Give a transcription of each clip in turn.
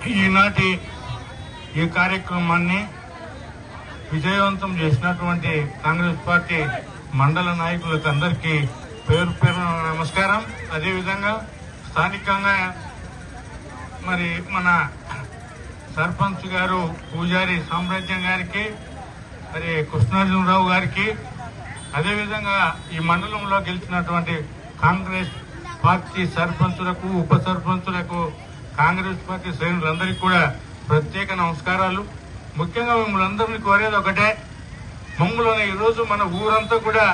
ఈనాటి ఈ కార్యక్రమాన్ని విజయవంతం చేసినటువంటి కాంగ్రెస్ పార్టీ మండల నాయకులకు అందరికీ పేరు పేరు నమస్కారం. అదేవిధంగా స్థానికంగా మరి మన సర్పంచ్ గారు పూజారి సామ్రాజ్యం గారికి, మరి కృష్ణార్జునరావు గారికి, అదేవిధంగా ఈ మండలంలో గెలిచినటువంటి కాంగ్రెస్ పార్టీ సర్పంచులకు, ఉప సర్పంచులకు, కాంగ్రెస్ పార్టీ శ్రేణులందరికీ కూడా ప్రత్యేక నమస్కారాలు. ముఖ్యంగా మిమ్మల్ని అందరినీ కోరేది ఒకటే, మమ్మల్ని ఈరోజు మన ఊరంతా కూడా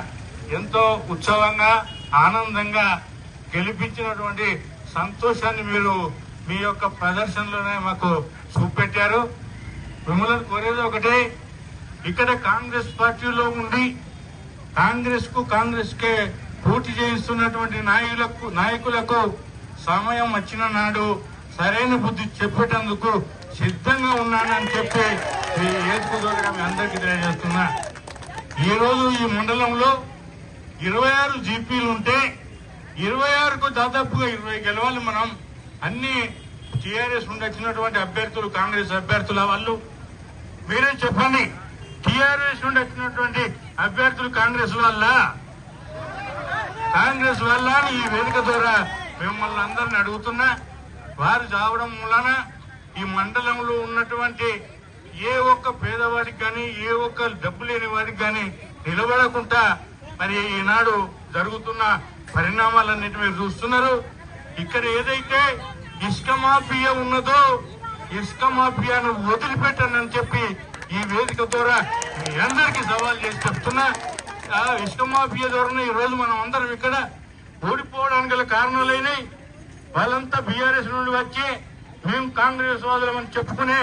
ఎంతో ఉత్సవంగా ఆనందంగా గెలిపించినటువంటి సంతోషాన్ని మీరు మీ యొక్క ప్రదర్శనలోనే మాకు చూపెట్టారు. మిమ్మల్ని కోరేది ఒకటే, ఇక్కడ కాంగ్రెస్ పార్టీలో ఉండి కాంగ్రెస్ కే పోటీ చేయిస్తున్నటువంటి నాయకులకు సమయం వచ్చిన నాడు సరైన బుద్ధి చెప్పేటందుకు సిద్ధంగా ఉన్నానని చెప్పి ఈ వేదిక ద్వారా మీ అందరికీ తెలియజేస్తున్నా. ఈ రోజు ఈ మండలంలో 26 జీపీలు ఉంటే 26కు దాదాపుగా 20 గెలవాలి. మనం అన్ని టీఆర్ఎస్ నుండి వచ్చినటువంటి అభ్యర్థులు, కాంగ్రెస్ అభ్యర్థుల వాళ్ళు మీరే చెప్పండి, టీఆర్ఎస్ నుండి వచ్చినటువంటి అభ్యర్థులు కాంగ్రెస్ వల్ల ఈ వేదిక ద్వారా మిమ్మల్ని అందరిని అడుగుతున్నా. వారు చావడం మూలన ఈ మండలంలో ఉన్నటువంటి ఏ ఒక్క పేదవాడికి కానీ, ఏ ఒక్క డబ్బు లేని వాడికి కానీ నిలబడకుండా మరి ఈనాడు జరుగుతున్న పరిణామాలన్నిటి మీరు చూస్తున్నారు. ఇక్కడ ఏదైతే ఇసుక మాఫియా ఉన్నదో ఇసుక మాఫియాను వదిలిపెట్టనని చెప్పి ఈ వేదిక ద్వారా మీ అందరికీ సవాల్ చేసి చెప్తున్నా. ఇసుక మాఫియా ద్వారానే ఈ రోజు మనం అందరం ఇక్కడ ఓడిపోవడానికి గల కారణాలైనాయి. వాళ్ళంతా బీఆర్ఎస్ నుండి వచ్చి మేము కాంగ్రెస్ వాదులమని చెప్పుకునే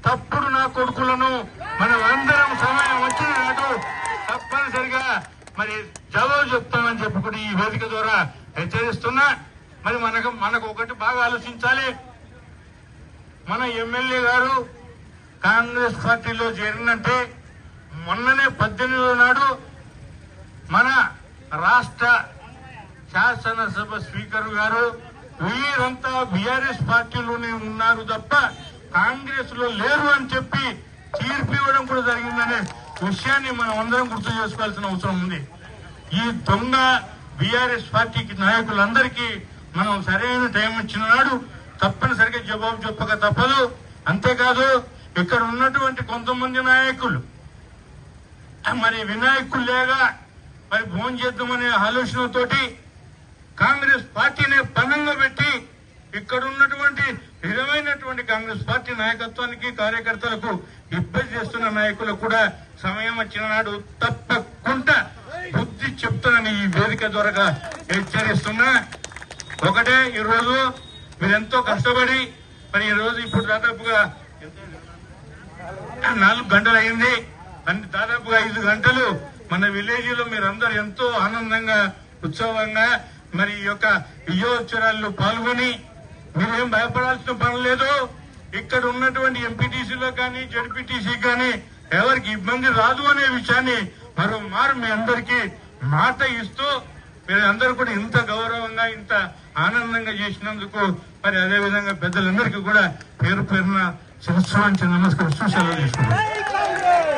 తప్పుడు నా కొడుకులను మనం అందరం సమయం వచ్చిన నాడు తప్పనిసరిగా మరి జవాబు చెప్తామని చెప్పుకుని ఈ వేదిక ద్వారా హెచ్చరిస్తున్నా. మరి మనకు ఒకటి బాగా ఆలోచించాలి. మన ఎమ్మెల్యే గారు కాంగ్రెస్ పార్టీలో చేరినంటే మొన్ననే 18 నాడు మన రాష్ట్ర శాసనసభ స్పీకర్ గారు వీరంతా బీఆర్ఎస్ పార్టీలోనే ఉన్నారు తప్ప కాంగ్రెస్ లో లేరు అని చెప్పి తీర్పు ఇవ్వడం కూడా జరిగిందనే విషయాన్ని మనం అందరం గుర్తు చేసుకోవాల్సిన అవసరం ఉంది. ఈ దొంగ బీఆర్ఎస్ పార్టీకి నాయకులందరికీ మనం సరైన టైం ఇచ్చిన నాడు తప్పనిసరిగా జవాబు చెప్పక తప్పదు. అంతేకాదు ఇక్కడ ఉన్నటువంటి కొంతమంది నాయకులు మరి వినాయకుల్లేగా మరి భోజనం చేద్దామనే ఆలోచనతోటి కాంగ్రెస్ పార్టీని పనంగా పెట్టి ఇక్కడ ఉన్నటువంటి నిజమైనటువంటి కాంగ్రెస్ పార్టీ నాయకత్వానికి, కార్యకర్తలకు ఇబ్బంది చేస్తున్న నాయకులకు కూడా సమయం వచ్చిన నాడు తప్పకుండా బుద్ధి చెప్తానని ఈ వేదిక ద్వారా హెచ్చరిస్తున్నా. ఒకటే, ఈరోజు మీరెంతో కష్టపడి మరి ఈరోజు ఇప్పుడు దాదాపుగా 4 గంటలు అయింది. దాదాపుగా 5 గంటలు మన విలేజ్ లో మీరందరూ ఎంతో ఆనందంగా ఉత్సవంగా మరి ఈ యొక్క విజయోత్సవాల్లో పాల్గొని మీరేం భయపడాల్సిన పని లేదు. ఇక్కడ ఉన్నటువంటి ఎంపీటీసీలో కానీ జడ్పీటీసీ కానీ ఎవరికి ఇబ్బంది రాదు అనే విషయాన్ని మరోమారు మీ అందరికీ మాట ఇస్తూ మీరు అందరూ కూడా ఇంత గౌరవంగా ఇంత ఆనందంగా చేసినందుకు మరి అదేవిధంగా పెద్దలందరికీ కూడా పేరు పేరున శిరస్సు వంచి నమస్కరిస్తూ సెలవు తీసుకున్నాను.